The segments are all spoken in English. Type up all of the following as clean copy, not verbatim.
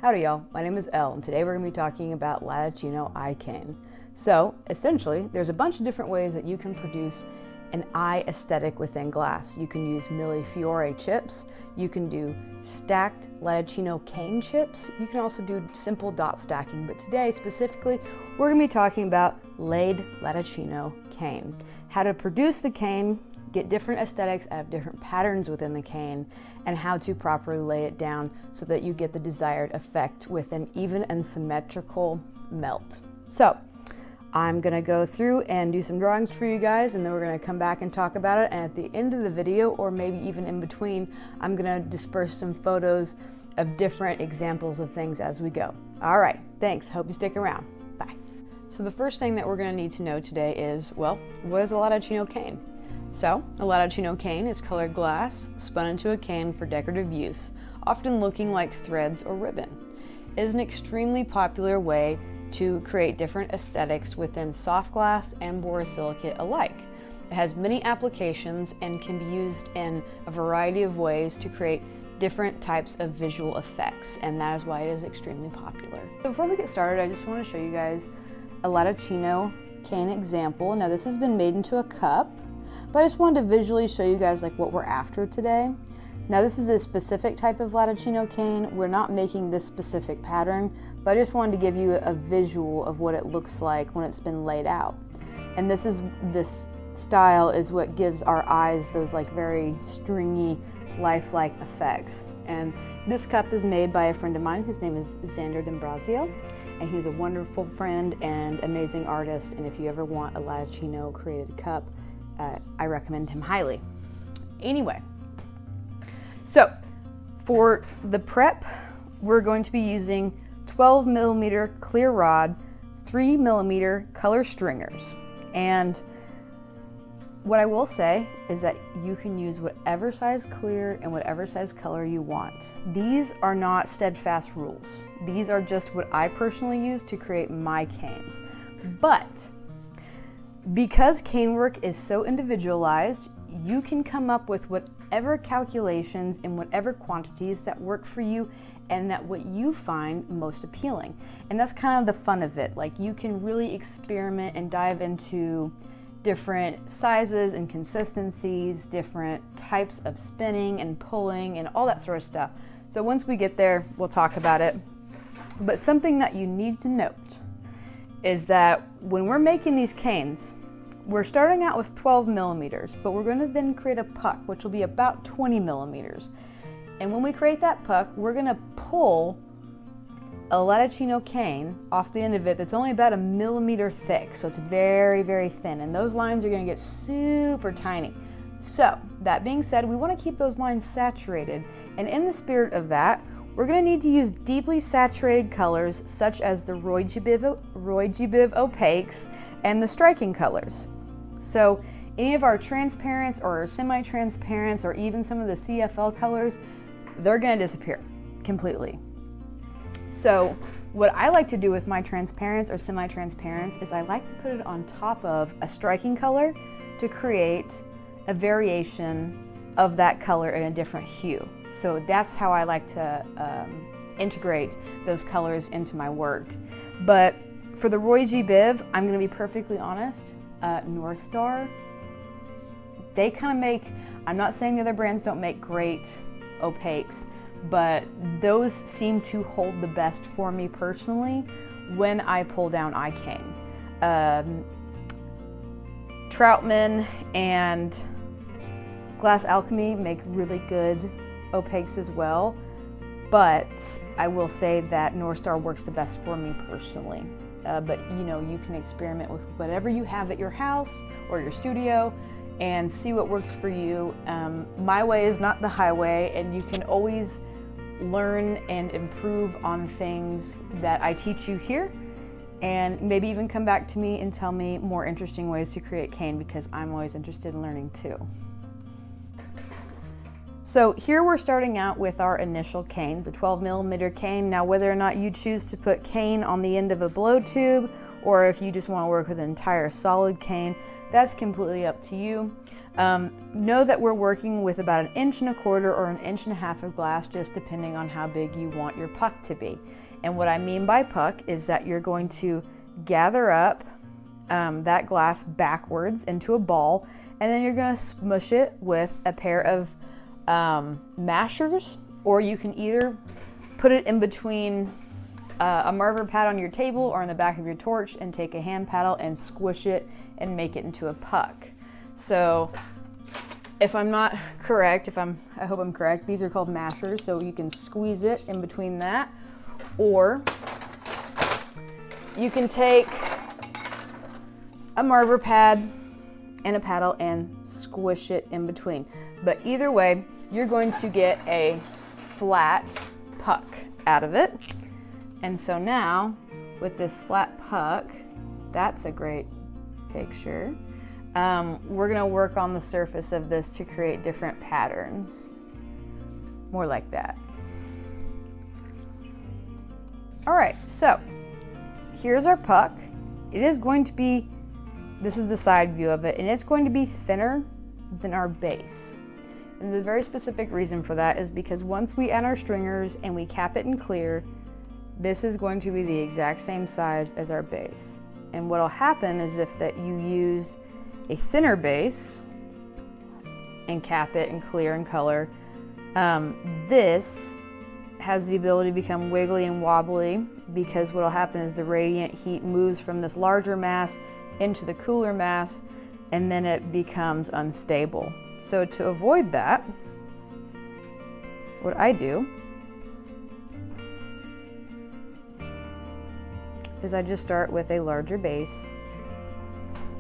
Howdy y'all, my name is Elle and today we're going to be talking about latino eye cane. So essentially there's a bunch of different ways that you can produce an eye aesthetic within glass. You can use Millefiore chips, you can do stacked latino cane chips, you can also do simple dot stacking, but today specifically we're going to be talking about laid latino cane. How to produce the cane, get different aesthetics out of different patterns within the cane, and how to properly lay it down so that you get the desired effect with an even and symmetrical melt. So I'm gonna go through and do some drawings for you guys, and then we're gonna come back and talk about it, and at the end of the video, or maybe even in between, I'm gonna disperse some photos of different examples of things as we go. All right, thanks, hope you stick around, bye. So the first thing that we're gonna need to know today is, well, what is a latino cane? So, a latino cane is colored glass spun into a cane for decorative use, often looking like threads or ribbon. It is an extremely popular way to create different aesthetics within soft glass and borosilicate alike. It has many applications and can be used in a variety of ways to create different types of visual effects, and that is why it is extremely popular. So before we get started, I just want to show you guys a latino cane example. Now this has been made into a cup, but I just wanted to visually show you guys like what we're after today. Now this is a specific type of latino cane. We're not making this specific pattern, but I just wanted to give you a visual of what it looks like when it's been laid out. And this style is what gives our eyes those like very stringy, lifelike effects. And this cup is made by a friend of mine. His name is Xander D'Ambrosio, and he's a wonderful friend and amazing artist. And if you ever want a latino created cup, I recommend him highly. Anyway, so for the prep, we're going to be using 12 millimeter clear rod, 3 millimeter color stringers. And what I will say is that you can use whatever size clear and whatever size color you want. These are not steadfast rules. These are just what I personally use to create my canes. But because cane work is so individualized, you can come up with whatever calculations in whatever quantities that work for you and that what you find most appealing. And that's kind of the fun of it. Like, you can really experiment and dive into different sizes and consistencies, different types of spinning and pulling and all that sort of stuff. So once we get there, we'll talk about it. But something that you need to note is that when we're making these canes, we're starting out with 12 millimeters, but we're going to then create a puck, which will be about 20 millimeters. And when we create that puck, we're going to pull a latino cane off the end of it that's only about 1 millimeter thick, so it's very, very thin, and those lines are going to get super tiny. So that being said, we want to keep those lines saturated, and in the spirit of that, we're going to need to use deeply saturated colors such as the Roy G. Biv opaques and the striking colors. So any of our transparents or semi-transparents or even some of the CFL colors, they're going to disappear completely. So what I like to do with my transparents or semi-transparents is I like to put it on top of a striking color to create a variation of that color in a different hue. So that's how I like to integrate those colors into my work. But for the Roy G. Biv, I'm going to be perfectly honest, North Star, they kind of make, I'm not saying the other brands don't make great opaques, but those seem to hold the best for me personally when I pull down eye cane. Troutman and Glass Alchemy make really good opaques as well, but I will say that North Star works the best for me personally. But you know, you can experiment with whatever you have at your house or your studio and see what works for you. My way is not the highway, and you can always learn and improve on things that I teach you here, and maybe even come back to me and tell me more interesting ways to create cane, because I'm always interested in learning too. So here we're starting out with our initial cane, the 12 millimeter cane. Now whether or not you choose to put cane on the end of a blow tube, or if you just want to work with an entire solid cane, That's completely up to you. Know that we're working with about 1.25 inches or 1.5 inches of glass, just depending on how big you want your puck to be. And what I mean by puck is that you're going to gather up that glass backwards into a ball, and then you're going to smush it with a pair of mashers, or you can either put it in between a marker pad on your table or on the back of your torch and take a hand paddle and squish it and make it into a puck. So if I'm not correct, I hope I'm correct, these are called mashers, so you can squeeze it in between that, or you can take a marker pad and a paddle and squish it in between. But either way, you're going to get a flat puck out of it. And so now, with this flat puck, that's a great picture. We're gonna work on the surface of this to create different patterns. More like that. All right, so here's our puck. It is going to be, this is the side view of it, and it's going to be thinner than our base. And the very specific reason for that is because once we add our stringers and we cap it in clear, this is going to be the exact same size as our base. And what'll happen is if that you use a thinner base and cap it in clear and color, this has the ability to become wiggly and wobbly, because what'll happen is the radiant heat moves from this larger mass into the cooler mass, and then it becomes unstable. So to avoid that, what I do is I just start with a larger base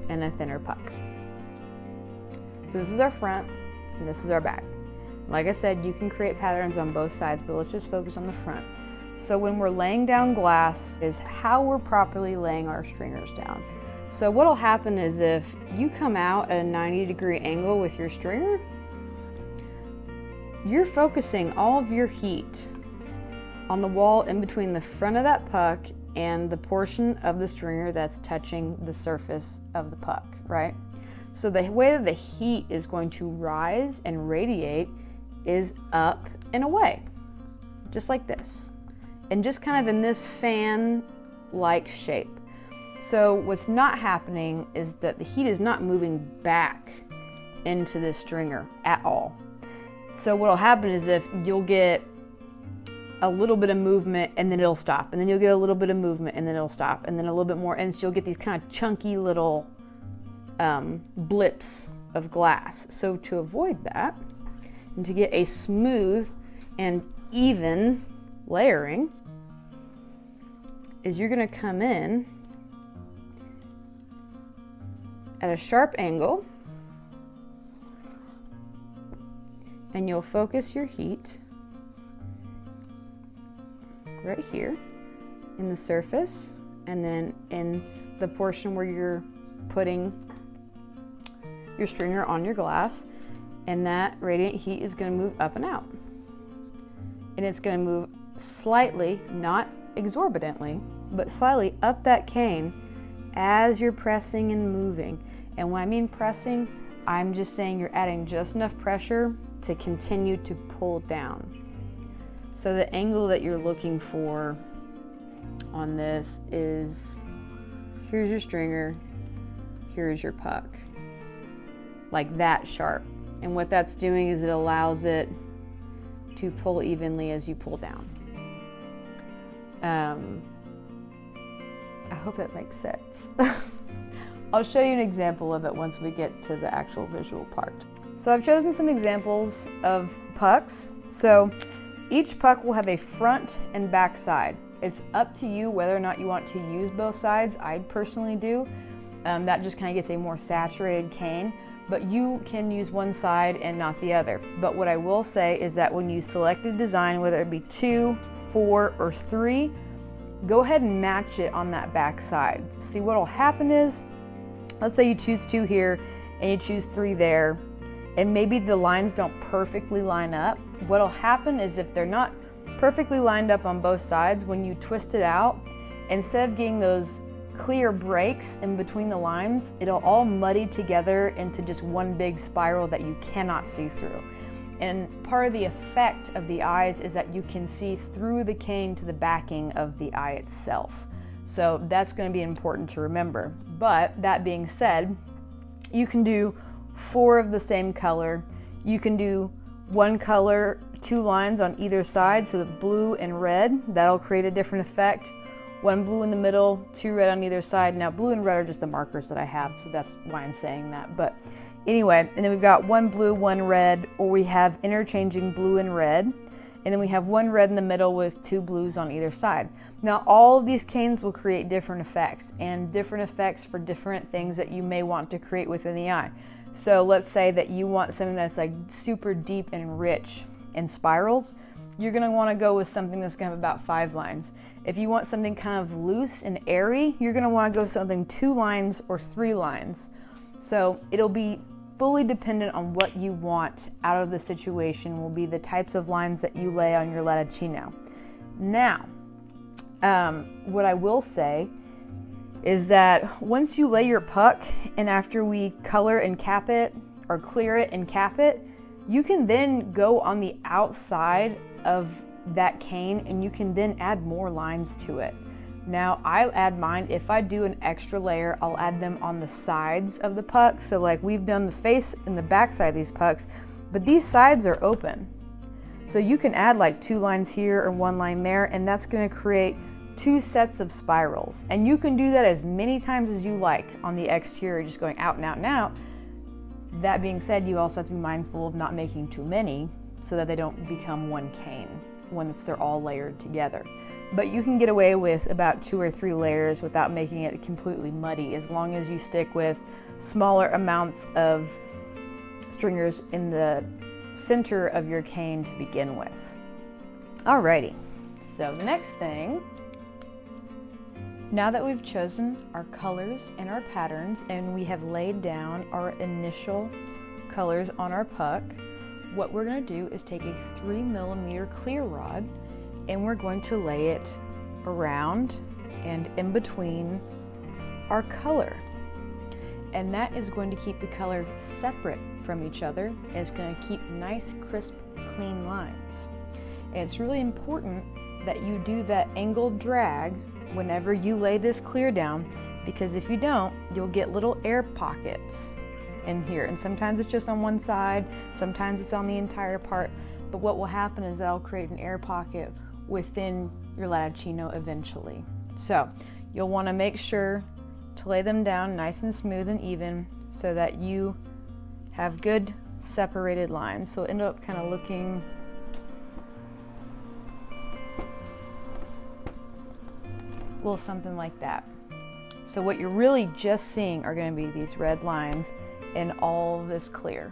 and a thinner puck. So this is our front and this is our back. Like I said, you can create patterns on both sides, but let's just focus on the front. So when we're laying down glass is how we're properly laying our stringers down. So what'll happen is if you come out at a 90-degree angle with your stringer, you're focusing all of your heat on the wall in between the front of that puck and the portion of the stringer that's touching the surface of the puck, right? So the way that the heat is going to rise and radiate is up and away, just like this. And just kind of in this fan-like shape. So what's not happening is that the heat is not moving back into this stringer at all. So what'll happen is if you'll get a little bit of movement and then it'll stop, and then you'll get a little bit of movement and then it'll stop, and then a little bit more, and so you'll get these kind of chunky little blips of glass. So to avoid that, and to get a smooth and even layering, is you're gonna come in at a sharp angle, and you'll focus your heat right here in the surface, and then in the portion where you're putting your stringer on your glass, and that radiant heat is going to move up and out. And it's going to move slightly, not exorbitantly, but slightly up that cane as you're pressing and moving. And when I mean pressing, I'm just saying you're adding just enough pressure to continue to pull down. So the angle that you're looking for on this is, here's your stringer, here's your puck, like that sharp. And what that's doing is it allows it to pull evenly as you pull down. I hope that makes sense. I'll show you an example of it once we get to the actual visual part. So I've chosen some examples of pucks. So each puck will have a front and back side. It's up to you whether or not you want to use both sides. I personally do. That just kind of gets a more saturated cane, but you can use one side and not the other. But what I will say is that when you select a design, whether it be 2, 4, or 3, go ahead and match it on that back side. See, what will happen is, let's say you choose 2 here and you choose 3 there, and maybe the lines don't perfectly line up. What'll happen is if they're not perfectly lined up on both sides, when you twist it out, instead of getting those clear breaks in between the lines, it'll all muddy together into just one big spiral that you cannot see through. And part of the effect of the eyes is that you can see through the cane to the backing of the eye itself. So that's going to be important to remember. But that being said, you can do 4 of the same color. You can do 1 color, 2 lines on either side, so the blue and red, that'll create a different effect. 1 blue in the middle, 2 red on either side. Now blue and red are just the markers that I have, so that's why I'm saying that. But anyway, and then we've got 1 blue, 1 red, or we have interchanging blue and red. And then we have 1 red in the middle with 2 blues on either side. Now all of these canes will create different effects, and different effects for different things that you may want to create within the eye. So let's say that you want something that's like super deep and rich in spirals. You're gonna wanna go with something that's gonna have about 5 lines. If you want something kind of loose and airy, you're gonna wanna go something 2 lines or 3 lines. So it'll be fully dependent on what you want out of the situation will be the types of lines that you lay on your latino. Now, what I will say is that once you lay your puck and after we color and cap it or clear it and cap it, you can then go on the outside of that cane and you can then add more lines to it. Now I add mine, if I do an extra layer, I'll add them on the sides of the puck. So like we've done the face and the back side of these pucks, but these sides are open. So you can add like 2 lines here or 1 line there, and that's gonna create 2 sets of spirals. And you can do that as many times as you like on the exterior, just going out and out and out. That being said, you also have to be mindful of not making too many so that they don't become one cane once they're all layered together. But you can get away with about 2 or 3 layers without making it completely muddy, as long as you stick with smaller amounts of stringers in the center of your cane to begin with. Alrighty, so the next thing, now that we've chosen our colors and our patterns and we have laid down our initial colors on our puck, what we're going to do is take a 3mm clear rod and we're going to lay it around and in between our color. And that is going to keep the color separate from each other, and it's going to keep nice, crisp, clean lines. And it's really important that you do that angled drag whenever you lay this clear down, because if you don't, you'll get little air pockets in here. And sometimes it's just on one side, sometimes it's on the entire part. But what will happen is that'll create an air pocket within your latino eventually. So you'll want to make sure to lay them down nice and smooth and even so that you have good separated lines. So end up kind of looking a little something like that. So what you're really just seeing are going to be these red lines and all this clear.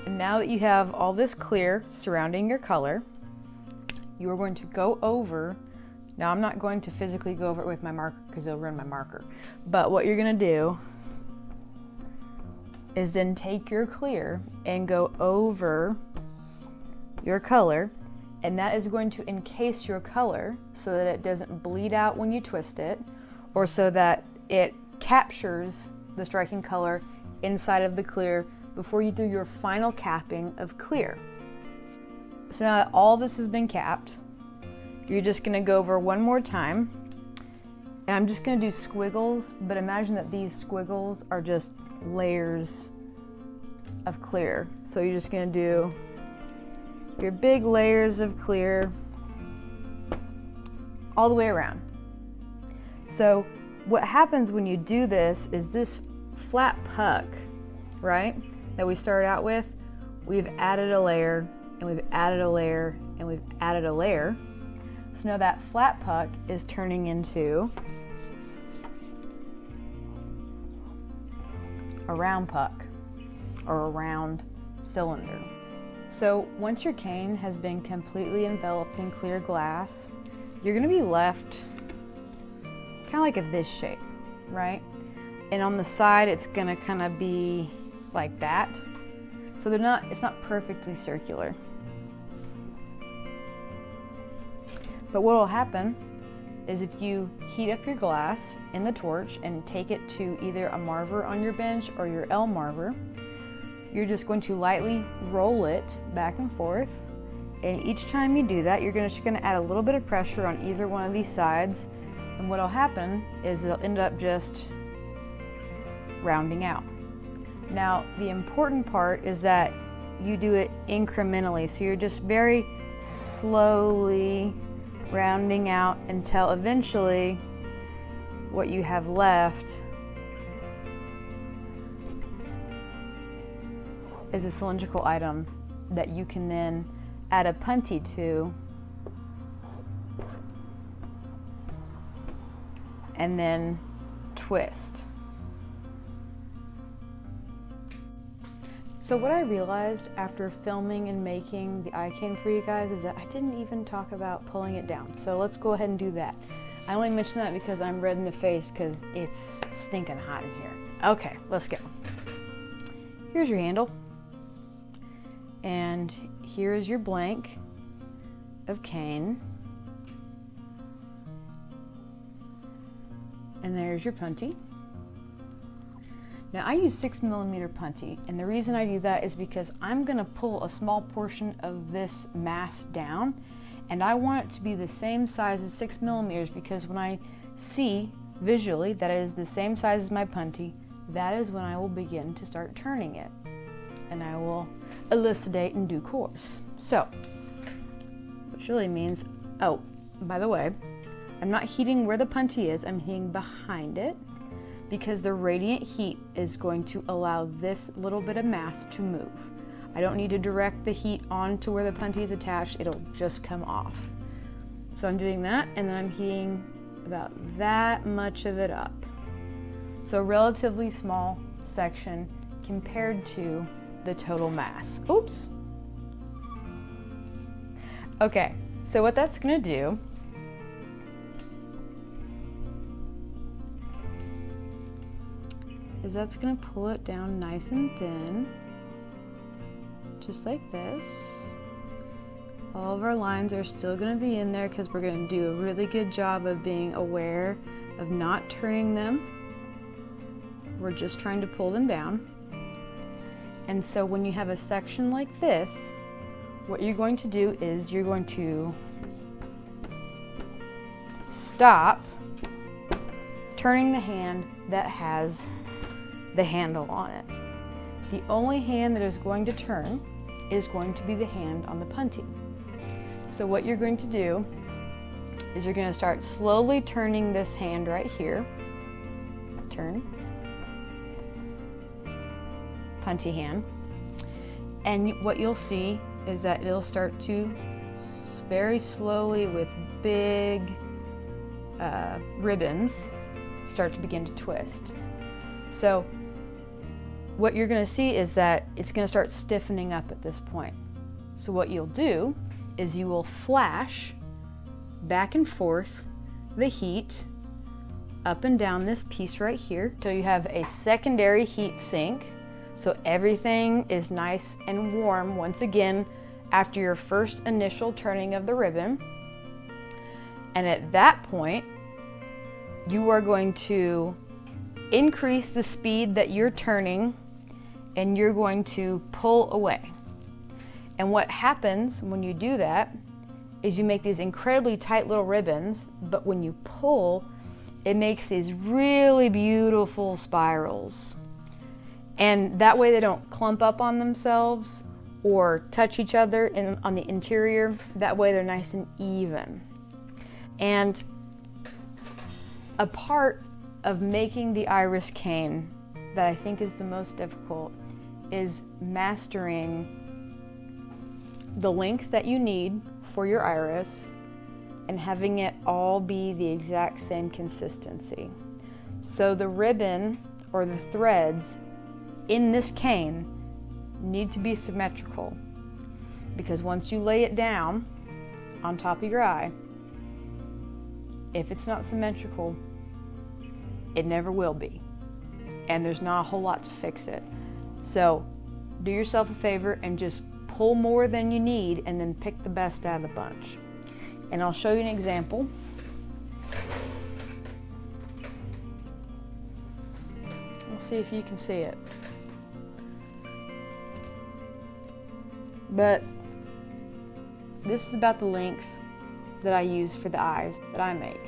And now that you have all this clear surrounding your color, you are going to go over. Now I'm not going to physically go over it with my marker because it'll ruin my marker. But what you're going to do is then take your clear and go over your color, and that is going to encase your color so that it doesn't bleed out when you twist it, or so that it captures the striking color inside of the clear before you do your final capping of clear. So now that all this has been capped, you're just going to go over one more time, and I'm just going to do squiggles, but imagine that these squiggles are just layers of clear. So you're just going to do your big layers of clear all the way around. So what happens when you do this is this flat puck, right, that we started out with, we've added a layer, and we've added a layer, and we've added a layer. So now that flat puck is turning into a round puck or a round cylinder. So once your cane has been completely enveloped in clear glass, you're going to be left kind of like a this shape, right? And on the side it's going to kind of be like that. So it's not perfectly circular. But what will happen is if you heat up your glass in the torch and take it to either a marver on your bench or your L marver, you're just going to lightly roll it back and forth. And each time you do that, you're just going to add a little bit of pressure on either one of these sides. And what'll happen is it'll end up just rounding out. Now, the important part is that you do it incrementally. So you're just very slowly rounding out until eventually what you have left is a cylindrical item that you can then add a punty to and then twist. So what I realized after filming and making the eye cane for you guys is that I didn't even talk about pulling it down. So let's go ahead and do that. I only mention that because I'm red in the face because it's stinking hot in here. Okay, let's go. Here's your handle. And here is your blank of cane. And there's your punty. Now I use 6mm punty, and the reason I do that is because I'm gonna pull a small portion of this mass down, and I want it to be the same size as 6mm, because when I see visually that it is the same size as my punty, that is when I will begin to start turning it, and I will elucidate in due course. So, which really means, oh, by the way, I'm not heating where the punty is, I'm heating behind it, because the radiant heat is going to allow this little bit of mass to move. I don't need to direct the heat onto where the punty is attached, it'll just come off. So I'm doing that, and then I'm heating about that much of it up. So a relatively small section compared to the total mass. Oops. Okay, so what that's gonna do is that's gonna pull it down nice and thin, just like this. All of our lines are still gonna be in there because we're gonna do a really good job of being aware of not turning them. We're just trying to pull them down. And so when you have a section like this, what you're going to do is you're going to stop turning the hand that has the handle on it. The only hand that is going to turn is going to be the hand on the punty. So what you're going to do is you're going to start slowly turning this hand right here. Turn. Punty hand. And what you'll see is that it'll start to very slowly with big ribbons start to begin to twist. So what you're going to see is that it's going to start stiffening up at this point. So what you'll do is you will flash back and forth the heat up and down this piece right here till you have a secondary heat sink. So everything is nice and warm once again after your first initial turning of the ribbon. And at that point, you are going to increase the speed that you're turning, and you're going to pull away. And what happens when you do that is you make these incredibly tight little ribbons, but when you pull, it makes these really beautiful spirals. And that way they don't clump up on themselves or touch each other on the interior. That way they're nice and even. And a part of making the iris cane that I think is the most difficult is mastering the length that you need for your iris and having it all be the exact same consistency. So the ribbon or the threads in this cane need to be symmetrical, because once you lay it down on top of your eye, if it's not symmetrical, it never will be, and there's not a whole lot to fix it. So do yourself a favor and just pull more than you need and then pick the best out of the bunch. And I'll show you an example We'll see if you can see it. But this is about the length that I use for the eyes that I make.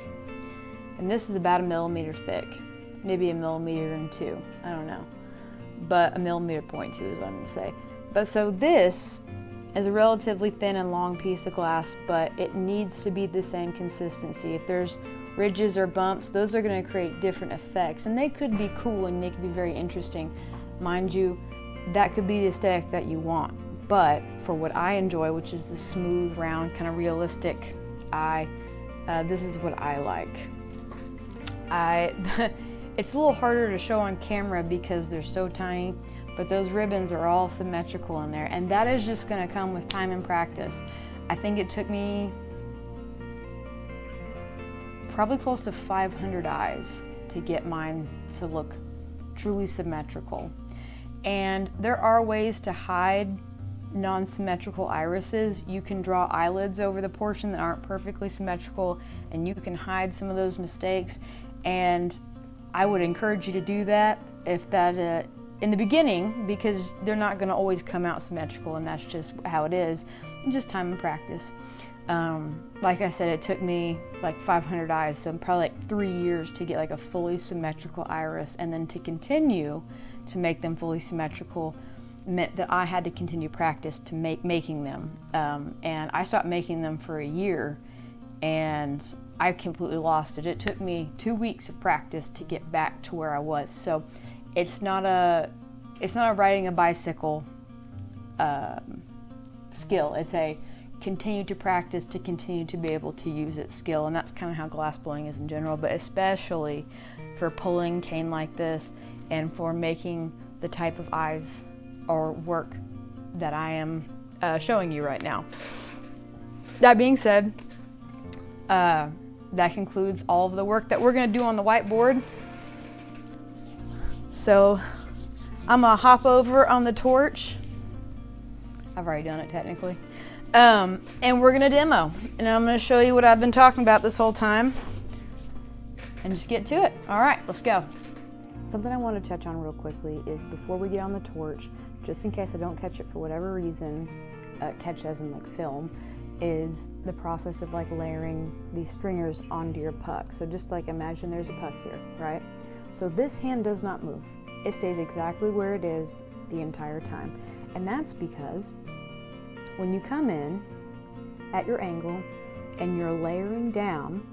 And this is about 1 millimeter thick, maybe 1.2 millimeters, I don't know. But 1.2 millimeters is what I'm gonna say. But so this is a relatively thin and long piece of glass, but it needs to be the same consistency. If there's ridges or bumps, those are gonna create different effects, and they could be cool and they could be very interesting. Mind you, that could be the aesthetic that you want. But for what I enjoy, which is the smooth, round, kind of realistic eye, this is what I like. It's a little harder to show on camera because they're so tiny, but those ribbons are all symmetrical in there, and that is just gonna come with time and practice. I think it took me probably close to 500 eyes to get mine to look truly symmetrical. And there are ways to hide non-symmetrical irises. You can draw eyelids over the portion that aren't perfectly symmetrical, and you can hide some of those mistakes. And I would encourage you to do that if that in the beginning, because they're not going to always come out symmetrical, and that's just how it is. Just time and practice. Like I said, it took me like 500 eyes, so probably like 3 years to get like a fully symmetrical iris, and then to continue to make them fully symmetrical meant that I had to continue practice to making them. And I stopped making them for a year, and I completely lost it. It took me 2 weeks of practice to get back to where I was. So it's not a riding a bicycle skill. It's a continue to practice to continue to be able to use its skill, and that's kind of how glass blowing is in general, but especially for pulling cane like this and for making the type of eyes or work that I am showing you right now. That being said, that concludes all of the work that we're going to do on the whiteboard. So I'm going to hop over on the torch. I've already done it technically. And we're going to demo. And I'm going to show you what I've been talking about this whole time. And just get to it. All right, let's go. Something I want to touch on real quickly is before we get on the torch, just in case I don't catch it for whatever reason, catch as in like film, is the process of like layering these stringers onto your puck. So just like imagine there's a puck here, right? So this hand does not move. It stays exactly where it is the entire time. And that's because when you come in at your angle and you're layering down,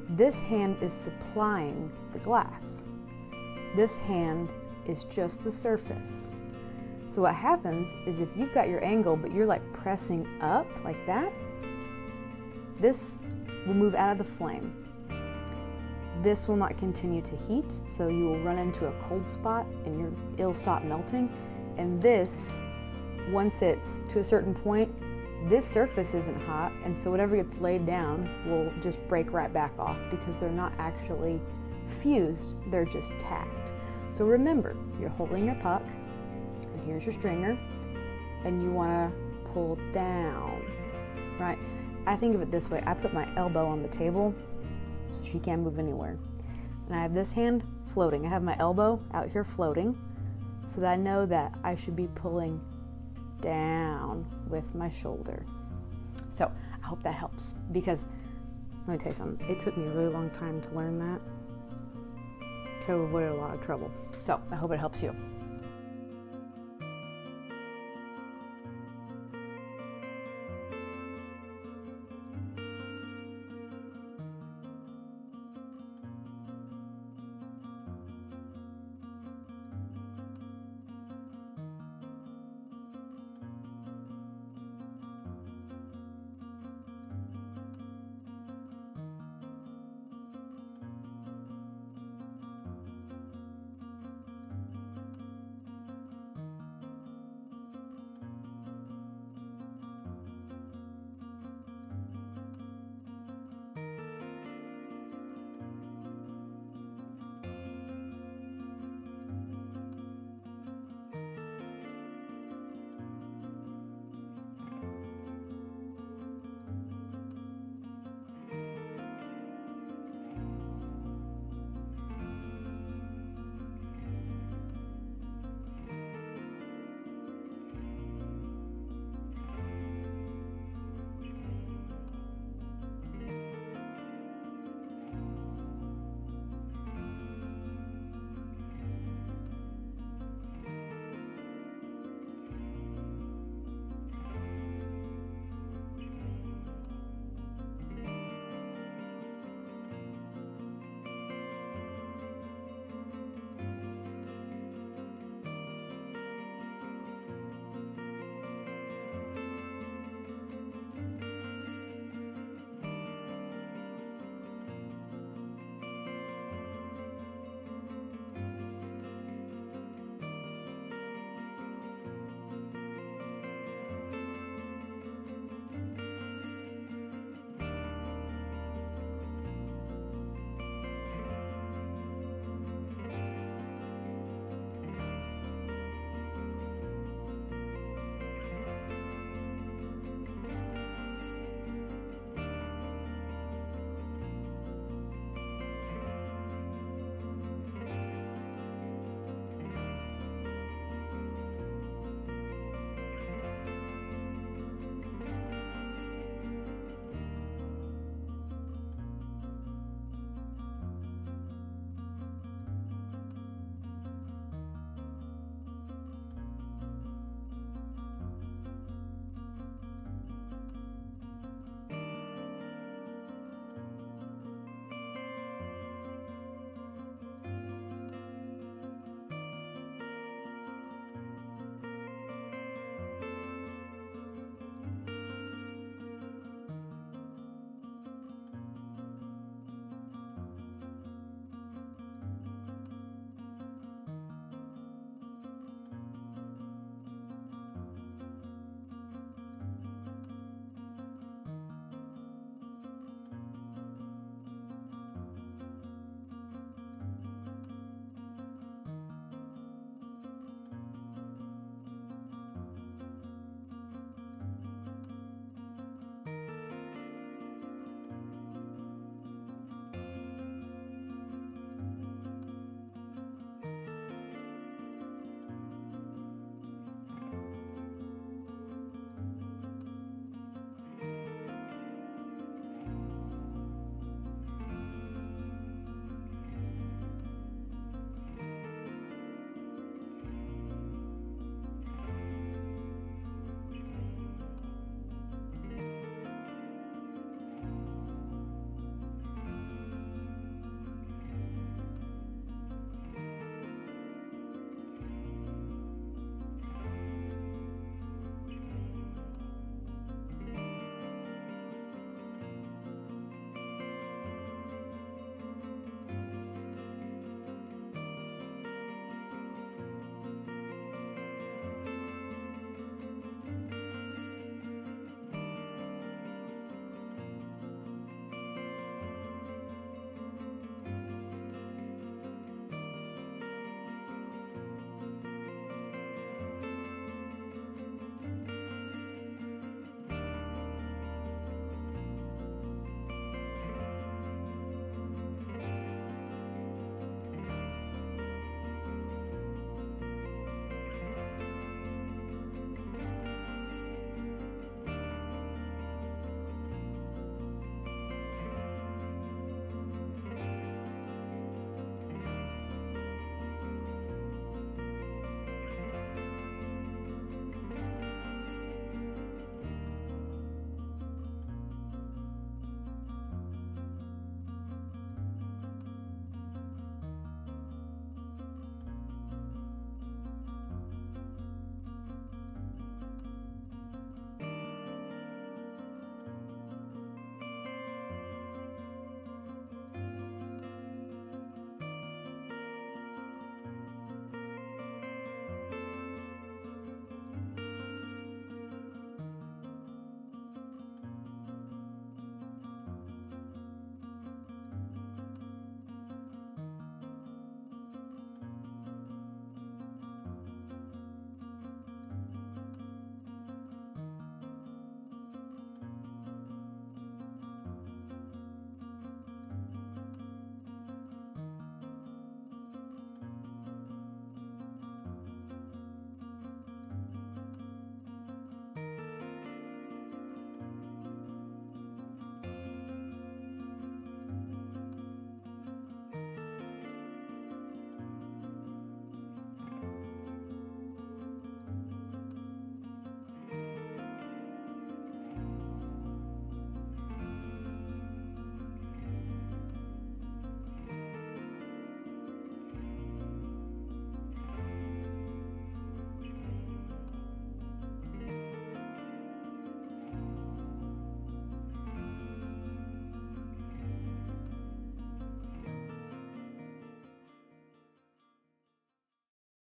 this hand is supplying the glass. This hand is just the surface. So what happens is if you've got your angle but you're like pressing up like that, this will move out of the flame. This will not continue to heat, so you will run into a cold spot and it'll stop melting. And this, once it's to a certain point, this surface isn't hot, and so whatever gets laid down will just break right back off because they're not actually fused, they're just tacked. So remember, you're holding your puck, and here's your stringer, and you want to pull down, right? I think of it this way. I put my elbow on the table so she can't move anywhere. And I have this hand floating. I have my elbow out here floating so that I know that I should be pulling down with my shoulder. So I hope that helps, because let me tell you something, it took me a really long time to learn that. Could have avoided a lot of trouble. So I hope it helps you.